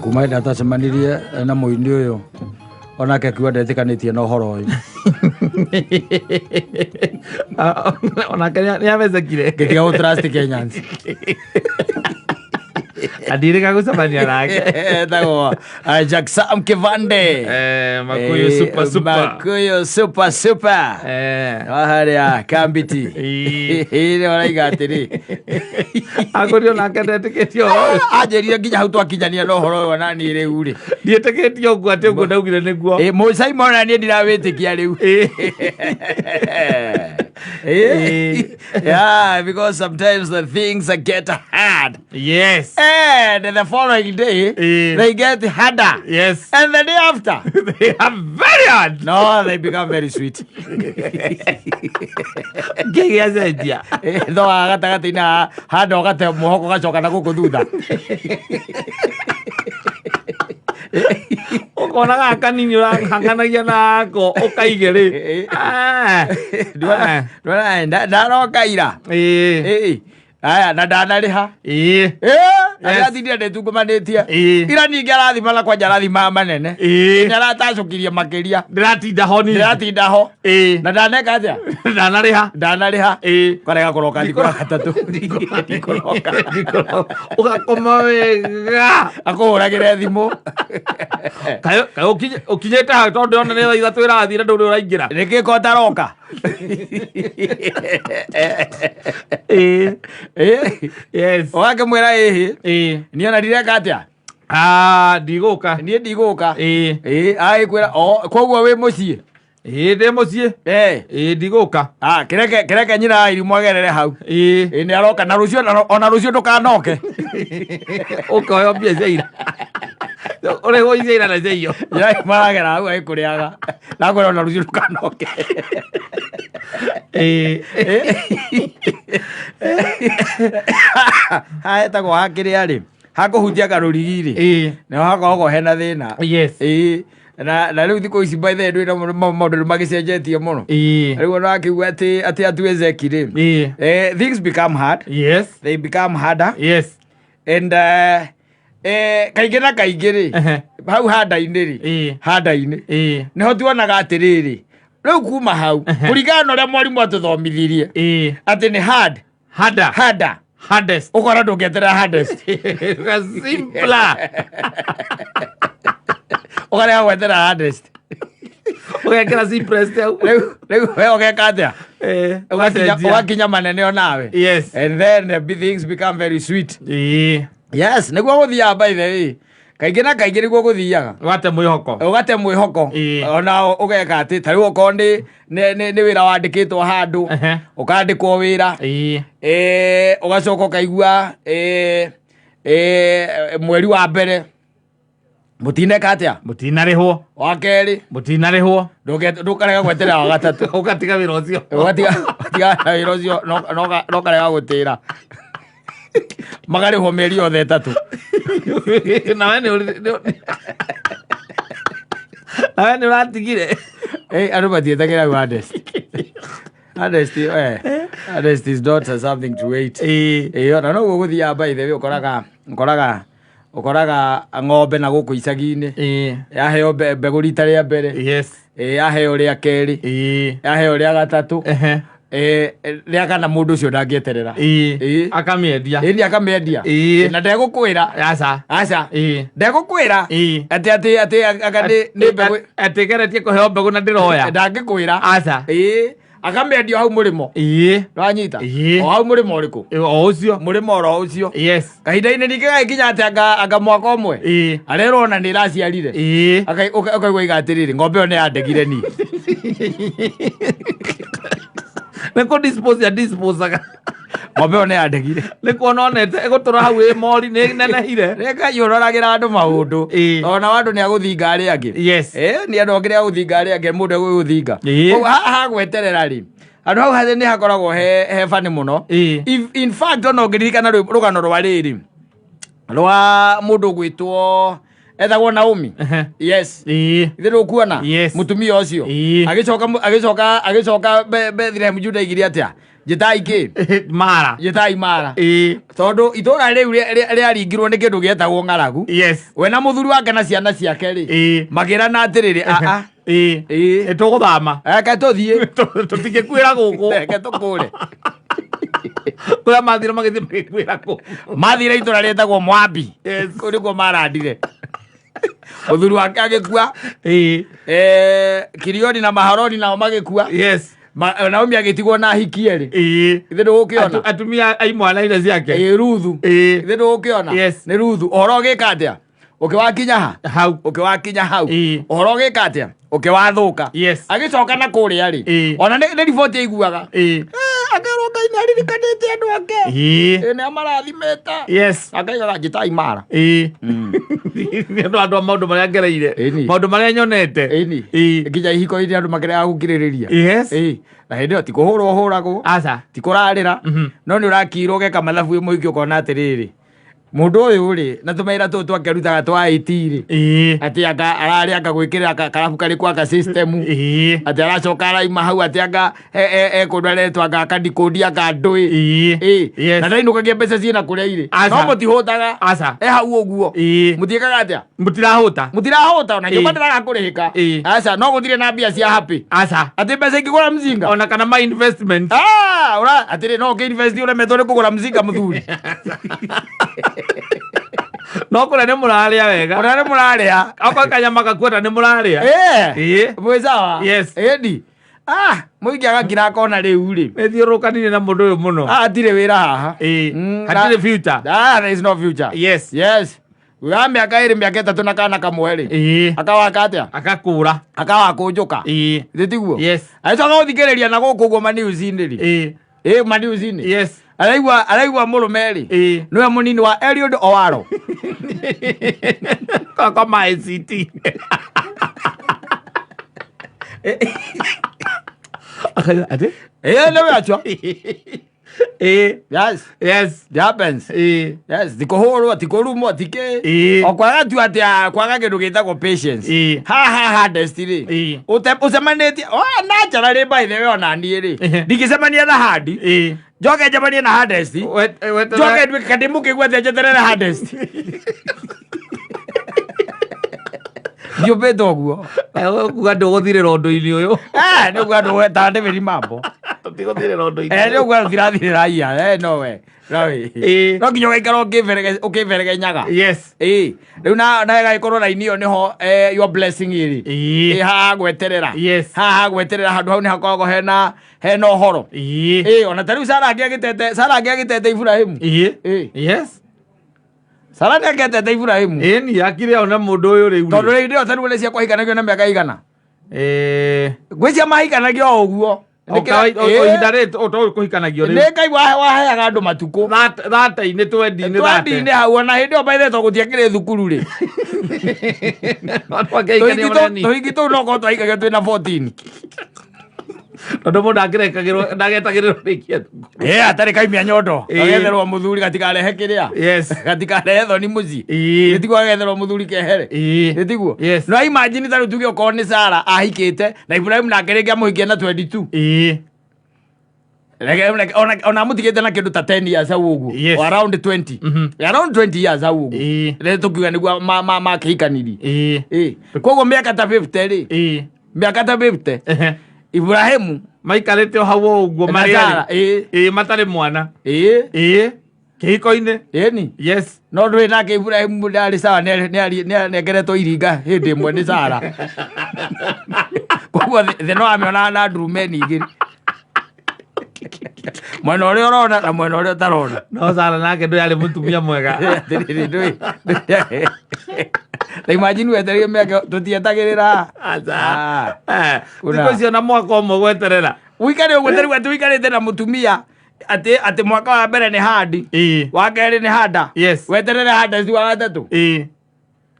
kuma data semanirie na muini uyu onake akiwa ndetikanĩtie na ũhoro ũyũ onake nĩamecekire ngĩtiga gũtrust Kenyans adirika gũcemania nake etagwo Jackson Kivande Makuyu super harĩa Kambiti ĩrĩa ũraiga atĩrĩ akũrio nake ndetĩkĩtio anjĩrire nginya hau twakinyania na ũhoro ũyũ na niĩ rĩu rĩ ndiĩtĩkĩtio ũguo atĩ ũguo ndaugire nĩguo Simon na niĩ ndirawĩtĩkia rĩu yeah, because sometimes the things get hard. Yes. And the following day, they get harder. Yes. And the day after, they are very hard. No, they become very sweet. Gege azedia. No, agata hard ogate muhoko gacoka na guku thutha. Ukona gaka nini urahanganagia nako ukaigere ndaroka ira aya na ndanarĩha arathithia ndĩtungũmanĩtie ira ningĩ arathimana kwa njarathima manene nĩ aratacũkirie makĩria ndĩratinda ho na ndaneka atĩa ndanarĩha karega kũroka thikũ ya gatatũ ũgakoma wega akũhũragĩre thimũ ũkinyĩte hau tondũ ona nĩ thaa ithatũ ĩrathire ndũrĩ ũraingĩra nĩkĩ ko taroka yes wakĩmwĩra niĩ ona ndireka atĩa ndigũka niĩ ndigũka agĩkwĩra koguo wĩ mũciĩ ndĩ mũciĩ ndigũka kĩreke nyina irimũ agerere hau nĩ aroka na rũciũ ona rũciũ ndũkanoke ũkoyo mbia ciaira ũrĩhwo icaira na ciaio maragera hau agĩkũrĩaga nakwĩra ona rũciũ ndũkanoke haetagwo hakĩrĩa rĩ hakũhutia karũrigi-rĩ nĩho hakoragwo hena thĩna na rĩu thikũ ici by the way na maũndũ magĩcenjetie mũno rĩu ona akĩigua atĩ atuezeki-rĩ things become hard. Yes, they become harder. Yes. And kaingĩ na kaingĩ-rĩ hau handa-inĩ nĩho tuonaga atĩrĩrĩ rĩu kuma hau kũringana na ũrĩa mwarimũ atũthomithirie atĩ nĩ hardest ũkora ndũngĩeterera hardest simpler ũkarega gweterera hardest ũgekĩra simplest hau rĩu we ũgeka atĩa ũgakinya manene o nawe. Yes. And then the things become very sweet. Yes, nĩguo gũthiaga by the way kaingĩ na kaingĩ nĩguo gũthiaga ũgate mwĩhoko ona ũgeka atĩ ta rĩu okorwo nĩ wĩra wandĩkĩtwo handũ ũkandĩkwo wĩra ũgacoka ũkaigua mweri wa mbere mũtineka atĩa mũtinarĩhwo wa kerĩ mũtinarĩhwo ndũkarega gweterera wa gatatũ ũgatiga wĩra ũcio wĩra ũcio no karega gũtĩra magarĩhwo mĩeri yothe ĩtatũ nawe nĩ ũratigire andũ matietagĩra hardest. Hardest is not something to wait. Ona no gũgũthiaga by the way ũkoraga ng'ombe na gũkũ icagi-inĩ yaheo mbegũ rita rĩa mbere yaheo rĩa kerĩ yaheo rĩa gatatũ rĩa kana mũndũ ũcio ndangĩeterera akamĩendia na ndegũkwĩra aca ndegũkwĩra atĩ geretie kũheo mbegũ na ndĩroya ndangĩkwĩra aca akamĩendia hau mũrĩmo ranyita o hau mũrĩmo ũrĩkũ o ũcio mũrĩmo oro ũcio kahinda-inĩ ningĩ gagĩkinya atĩ anga mwaka ũmwe arerwo ona nĩ ĩraciarire ũkaigua iga atĩrĩrĩ ng'ombe ĩyo nĩ yandegire niĩ nĩ kũdisposaga ng'ombe ĩyo nĩ yandegire nĩ kuona onete ĩgũtũra hau ĩ mori nĩ nenehire reka yũroragĩra andũ maũndũ ona andũ nĩ agũthinga arĩa angĩ nĩ andũ angĩ nĩ agũthinga arĩa angĩ mũndũ egũgũthinga haha gweterera rĩ andũ hau hathĩ nĩ hakoragwo he bani mũno. In fact ona ũngĩririkana rũgano rwa rĩrĩ rwa mũndũ gwĩtwo etagwo Naomi. Yes. Ithe kuona mutumia ũcio agĩcoka Bethlehem Juda igiri atĩa Jitai ki Mara. Jitai Mara. Tondu itura riu ria ringirwo ni kindu gietagwo ng'aragu. Yes. We na muthuri wake na ciana ciake ri. Magirana atiriri Tuguthama. Eke tuthie. Tutigikwira guku. Eke tukure. Kula mathira magithie magikwira guku. Mathira itura rietagwo Mwambi. Yes. Kuri ko marandire. Muthuri wake agikua. Kirioni na Maharoni nao magikua. Yes. Naomi agitigwo na hikieri. Ithe ndugukiona atumia ai mwana ina ciake. Ruthu. Ithe ndugukiona. Yes. Ni Ruthu. Ohoro gika atia? Ukiwakinya ha? Hau. Ukiwakinya hau. Ohoro gika atia? Ukiwathuka. Yes. Agicoka na kuria ri. Ona ni report iguaga. Agero Ngai ni aririkanite andu ake. Ni amarathimeta. Yes. Akaiga Jitai Mara. Ni andu maundu maria ngereire. Maundu maria nyonete. Nginya ihiko iri andu makirega gukiririria. Yes. Na hindi o tikuhurwo huragwo. Aca. Tikurarira. No ni urakirwo geka mathabu muiki ukona atiriri. Mundu uyu ri na tumaira tu twakerutaga twa IT ri. Ati aka arari akagwikira karabu kari kwa ka system. Ati aracoka araima hau ati aka kundare twaga kadikodia ka ndui. Na ndainu kagia mbeca ciina kuria iri. No mutihutaga. Aca. Hau uguo. Mutiekaga atia? Mutirahuta. Mutirahuta ona ndio bandara kurihika. Aca no guthire na mbia cia happy. Aca. Ati mbeca ingigura mzinga. Ona kana ma investment. Ora atire no ke invest ule metore kugura mzinga muthuri. No kula ni muraria wega. Ora ni muraria. Akwa kanyama gakweta ni muraria. Mwezawa. Yes. Edi. Muigi agakira akona riu ri. Methiurukanire na mundu uyu muno. Atire wira haha. Hatire future. There is no future. Yes. Yes. Uya miaka iri miaka itatu na kana kamwe ri. Akawaka atia? Akakura. Akawa kunjuka. Thitiguo. Yes. Aicoka guthikiriria na guku guo maniuzi-ini ri. Maniuzi-ini. Yes. Araigua murume ri. Niwe munini wa Eliud Owaro. Kaka ma ICT. Ate? Newe achwa. Yes. Yes. It happens. Yes. Tikuhurwo, tikurumwo, tike. Okwaga tu atia kwaga kindu gitagwo patience. Hardest ri. Ucemanĩtie. Nachara ri by the way ona niĩ ri. Ndingĩcemania na handi. Njoke njemanie na hardest. Njoke ndue kandimuke gwethe njeterere hardest. Ndiũmbĩte ũguo. Kuga ndũgũthirĩra ũndũ-inĩ ũyũ. Nĩ kuga ndũgweta ndĩmĩri mambo. Tũtigũthirĩra ũndũ-inĩ. Nĩ kuga tũtirathirĩra iya. No we. No nginya ũgaikara ũkĩberegenyaga. Yes. Rĩu na gagĩkorwo raini ĩyo nĩho your blessing ĩrĩ. Haha gweterera. Yes. Haha gweterera handũ hau nĩ hakoragwo hena ũhoro. Ona ta rĩu Sara angĩagĩtete Ibrahimu. Yes. Sara nĩagĩtete Ibrahimu. Ni akire ona mũndũ ũyũ rĩu. Tondũ rĩu ndio ta rĩu nĩ cia kũhikanagio na mĩaka igana. Gwĩcia mahikanagio o ũguo. Ihinda rĩrĩ ũtũkũhikanagio rĩu. Nĩ Ngai waheaga andũ matukũ. Thate-inĩ twendi-inĩ hau ona hĩndĩ ĩyo baithe to gũtiakĩrĩ thukuru rĩ. Tũhingi tũu no korwo twahikagio twĩna 14. Tondũ mũndũ ndagetagĩrĩrwo rĩkia thukuru. Atarĩ kaimia nyondo. Agetherwo mũthuri gatikarehe kĩrĩa. Yes. Gatikarehe thoni mũciĩ. Gĩtiguo agetherwo mũthuri kehere. Gĩtiguo. Yes. No imagine ta rĩu tuge okorwo nĩ Sara ahikĩte na Ibrahim nake rĩngĩ amũhikie na 22. Ona mũtigĩte na kĩndũ ta 10 years hau ũguo. Yes. Or around 20. Around 20 years hau ũguo. Rĩrĩa tũkiuga nĩguo makĩhikanirie. Koguo mĩaka ta 50 rĩ. Mĩaka ta 50. Ibrahimu maikarĩte o hau ũguo marĩ matarĩ mwana. Kĩhiko-inĩ. Yes. No ndũrĩ nake Ibrahimu ndarĩ sawa nĩanengeretwo iringa hĩndĩ ĩmwe nĩ Sara. Koguo thĩ no amĩona na ndurumeni igĩrĩ. Mwena ũrĩa ũrona na mwena ũrĩa ũtarona. No Sara nake ndũrĩ mũtumia mwega. Na imagine wetereire mĩaka tũtietagĩrĩra. Thikũ icio na mwaka ũmwe gweterera. Wĩikare ũguo tarĩu atĩ wĩikarĩte na mũtumia atĩ mwaka wa mbere nĩ handi. Wa kerĩ nĩ handa. Weterere handa ci wa gatatũ.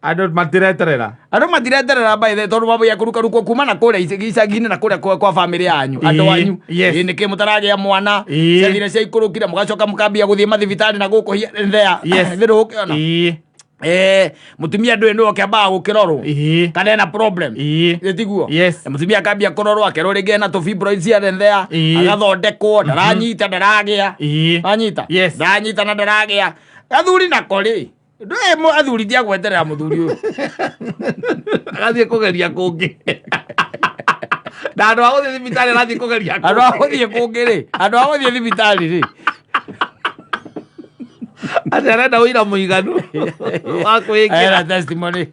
Andũ matireterera. Andũ matireterera by the tondũ mamũia kũruka kuma na kũrĩa icagi-inĩ na kũrĩa kwa famĩlĩ yanyu andũ anyu. Nĩkĩ mũtaragĩa mwana ciathire cia ikũrũkire mũgacoka mũkambia gũthiĩ mathibitarĩ na gũkũ thea. Thĩrĩ ũkĩona. mutumia ndwe no keba gukirorwo kana na problem tiguo mutumia akambia kurorwo akerwo ringi na to fibroids here and there agathondekwo ndaranyita ndaragia anyita ndanyita na ndaragia Athuri na kori ndwe Athuri dia gweterera muthuri uyu agathie kugeria kungi Andu aguthie thibitari arathie kugeria andu aguthie kungi ri andu aguthie thibitari ri arenda wira muiganu wa kuingira testimony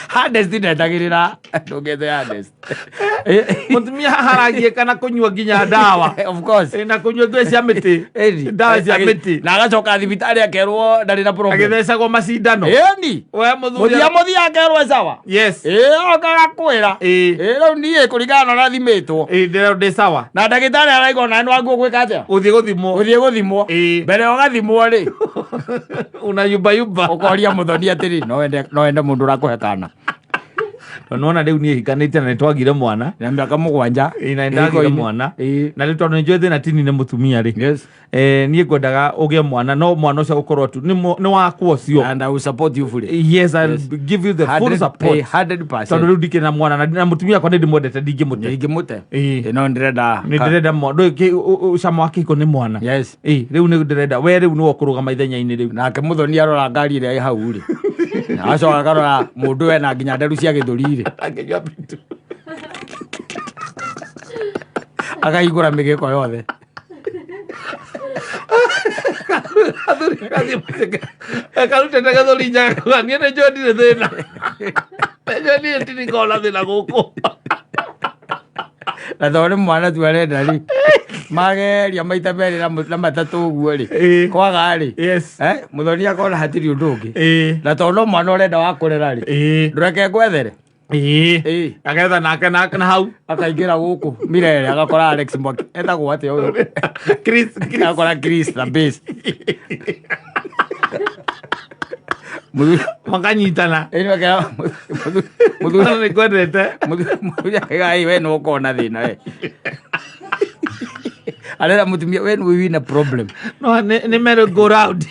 Hades ndetagirira ndugete Hades mutumia haragie kana kunywa ginya dawa of course na kunywa ngwe cia miti dawa cia miti na agacoka thibitari akerwo ndari na problem agithecagwo macindano eni we muthia akerwo sawa okaga kwira riu nie kuringana na thimitwo ndi sawa na ndagitari araigwa na nwangu gwika atia uthie guthimwo mbere ugathimwo ri una yumba ukoria muthoni atiri no ende mundu rakuhe kana nona riu nie hikanite na twagire mwana na miaka 7 na ndagire mwana na riu tondu njwe thina tini ne mutumia ri nie kwendaga ugie mwana no mwana ucio gukorwo tu ni wakwo cio and I will support you fully I'll give you the full support 100% tondu riu ndikina mwana na mutumia kwa ndi mwendete ndingimute no ndirenda mondo ucama wake iko ni mwana riu ni ndirenda we riu ni wokurugama ithenya-ini riu nake muthoni arora ngari ria hau ri acoka karora mundu ena nginya nderu cia githurire akenya bitu akaigura migiko yothe Athuri kazi mseke karuta ndagathuri nyaga nie ne jodi ne thina jodi tini kola thina guku na thore mwana tu arenda ri mageria maita meri na matatu guo ri kwaga ri muthoni akona hatiri undu ungi na tono mwana urenda wa kurera ri ndureke gwethere agetha nake na hau akaingira guku mirere agakora Alex Mwaki etagwo atia uyu Chris agakora Chris na base makanyitana muthuri ni kwendete muthuri agai we no kona thina we alera mutumia when we win a problem no ni merry go round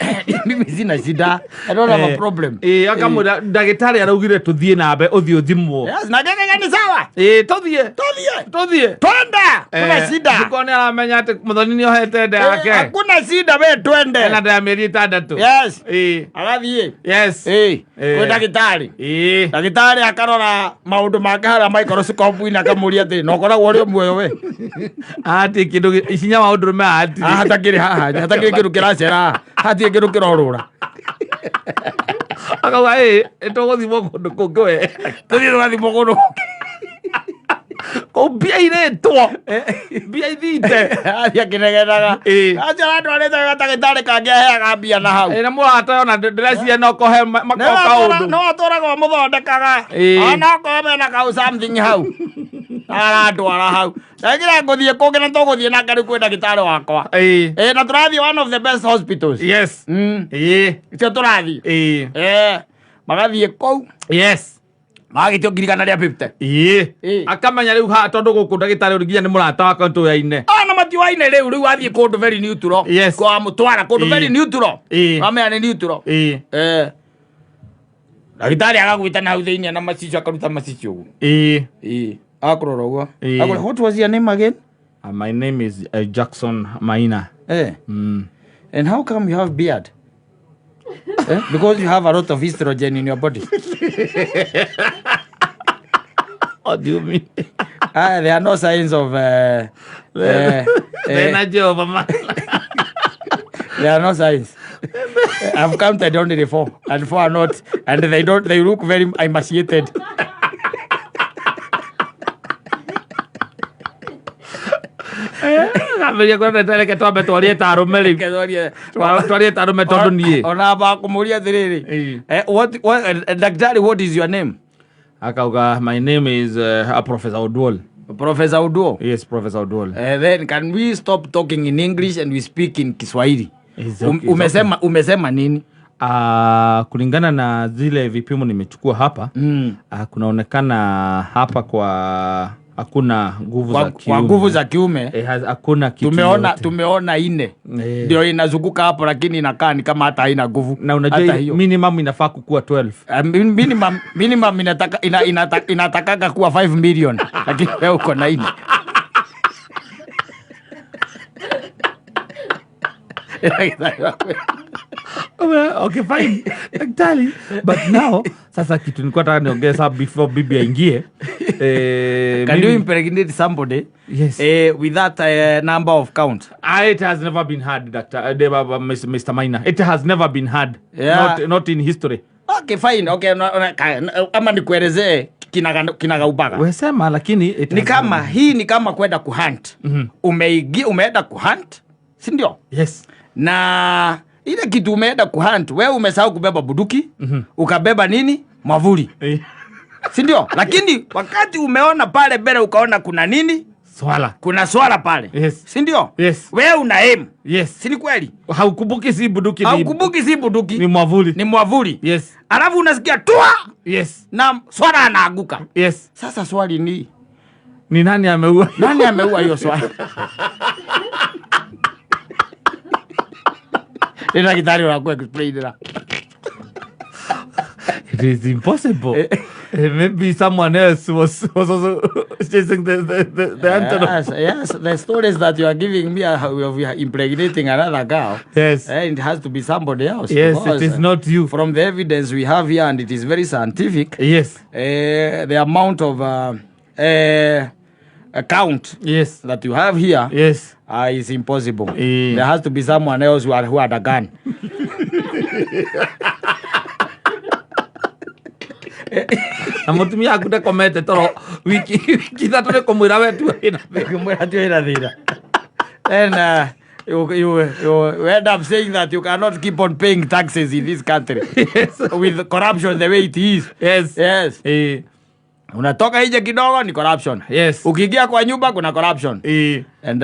mimi sina shida I don't have a problem akamuda ndagitari araugire tuthie nambe uthio thimwo na ngeke ni sawa tuthie twenda kuna shida tukone aramenya ati muthoni ni ohete nda yake hakuna shida we twende na nda meri 6 agathie kwa ndagitari akarora maundu make hara microscope ina kamuria ati no koragwo ri muoyo we ati kindu isinya maundu me ati hatakiri hatakiri kindu kiracera hati kindu kirorura akawa etogothimwo kundu kungi we tuthie tugathimwo kundu ko bia iretwo bia ithite athia kinegenaga acha andu areta gatagitari kangi aheaga mbia na hau na mwata ona ndiracia no kohe makoka undu no atoragwo muthondekaga ona ko mena kau something hau aratwara hau ndagira nguthie kungi na tuguthie na ngari kwenda gitari wakwa na turathie one of the best hospitals icio turathie magathie kou magitio ngirikana ria 50 akamenya riu ha tondu guku ndagitari uri nginya ni murata wa kantu yaine na matiwaine riu athie kundu very neutral kwa mutwara kundu very neutral amea ni neutral ndagitari agagwita na hau thiini na macicio akaruta macicio ugu akurora uguo what was your name again? My name is Jackson Maina. And how come you have beard? Because you have a lot of estrogen in your body. What do you mean? There are no signs of the energy of a man. There are no signs. I've counted only 4 and 4 are not, and they look very emaciated. Kameria kwa ndetele ke twambe twarie tarume ri twarie tarume tondu nie ona ba kumuria thiriri what daktari what is your name? Akauga my name is Professor Odwol. Professor Odwol? Yes, Professor Odwol. Then can we stop talking in English and we speak in Kiswahili? Okay, umesema nini? Kulingana na zile vipimo nimechukua hapa kunaonekana hapa kwa hakuna nguvu za kiume. Kwa nguvu za kiume hakuna kitu. Tumeona 4 ndio inazunguka hapo, lakini inakaa ni kama hata haina nguvu. Na unajua minimum inafaa kuwa 12. Minimum inataka kuwa 5 million lakini wewe uko na 4. Okay, fine. Daktari. But now sasa kitu nilikuwa nataka niongeza before bibi aingie. Can you impregnate somebody? Yes. With that number of count? It has never been had, Dr. Mr. Maina. It has never been had. Yeah. Not in history. Okay, fine. Okay, ama nikuelezee kinagaubaga. Wesema lakini ni kama hii ni kama kwenda kuhunt. Umeenda kuhunt, si ndio? Yes. Na ile kitu umeenda kuhunt, wewe umesahau kubeba buduki, ukabeba nini? Mwavuli. Si ndio? Lakini wakati umeona pale mbele ukaona kuna nini? Swala. Kuna swala pale. Yes. Si ndio? Yes. Wewe una aim. Yes. Si ni kweli? Haukumbuki si buduki. Haukumbuki si buduki. Ni mwavuli. Ni mwavuli. Yes. Alafu unasikia tua. Yes. Na swala anaanguka. Yes. Sasa swali ni nani ameua? Nani ameua hiyo swala? Nina kitari wa explain that. It is impossible. Maybe someone else was also chasing the antelope. Yes. The stories that you are giving me of impregnating another girl. Yes. It has to be somebody else. Yes, it is not you. From the evidence we have here, and it is very scientific. Yes. The amount of account that you have here is impossible. There has to be someone else who had a gun. Na mutumia akuta komete toro wiki thatu ni kumwira wetu ina thira. Then you end up saying that you cannot keep on paying taxes in this country. Yes. With corruption the way it is. Yes. Unatoka nje kidogo ni corruption. Yes. Ukiingia kwa nyumba kuna corruption. And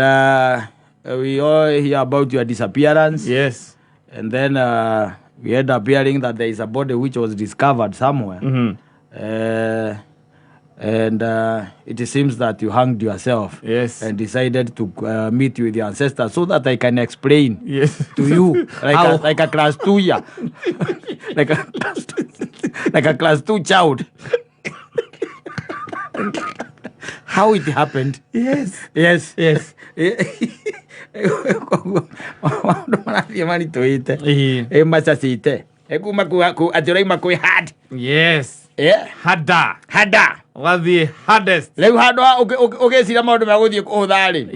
we all hear about your disappearance. Yes. And then we end up hearing that there is a body which was discovered somewhere. And it seems that you hanged yourself. Yes. And decided to meet with your ancestors so that I can explain to you like a class 2 year. like a class 2 child. How it happened. Yes. Mani tuite. Masasite. Ekuma ku atirai makui hard. Yes. Hada. Was the hardest. Leu hada ugecira maundu ma guthie kuthari.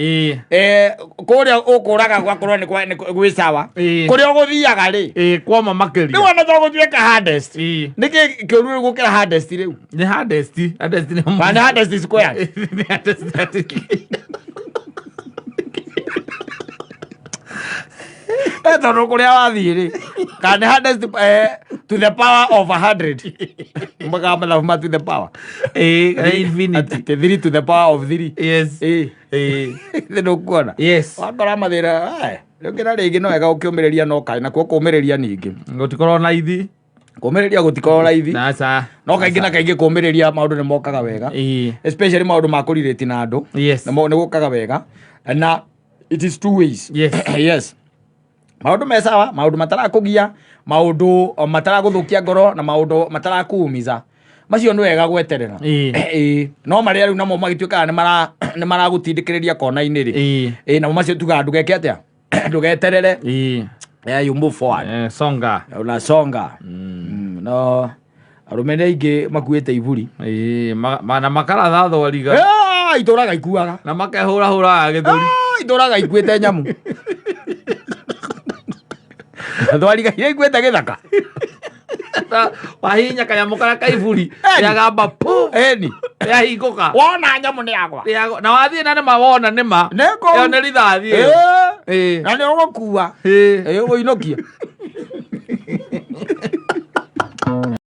Kuria ukuraga gwakorwo ni gwisawa. Kuria uguthiaga ri. Kwa mamakeri. Ni wana to guthieka hardest. Niki kiururu gukira hardest riu. Ni hardest. Hardest ni mo. Bana hardest square. Ni hardest. Etono kuria wathiri. Can hardest to the power of 100. Mbaka mala to the power. Infinity. 3 to the power of 3. Yes. Ndio kuona. Yes. Wakora mathira. Ngira ringi no ega ukiumireria no kai na kuo kuumireria ningi. Gutikorwo na ithi. Kuumireria gutikorwo na ithi. Nasa. No kaingi na kaingi kuumireria maundu ni mokaga wega. Especially maundu ma kurireti na andu. Yes. Na ni gukaga wega. Na it is 2 ways. Yes. Maundu mesawa, maundu matarakugia, maundu mataraguthukia ngoro na maundu matarakuumiza. Macio ni wega gweterera. No maria riu namo magituika ni maragutindikiriria kona-ini ri. Na macio tuga ndugeke atia? Ndugeterere. You move forward. Songa. Una songa. No. Arumene ingi makuite iburi. Na makaratha thoriga. Ituraga ikuaga. Na makehura githuri. Ituraga ikuite nyamu. Thwariga ikuite githaka. Wahinya kanyamu kara kaiburi. Yagamba pu. Yahinguka. Wona nyamu ni yagwa. Na wathie na mawona nima. Yo ni rithathi. Na ni ugukua. Uguinokia.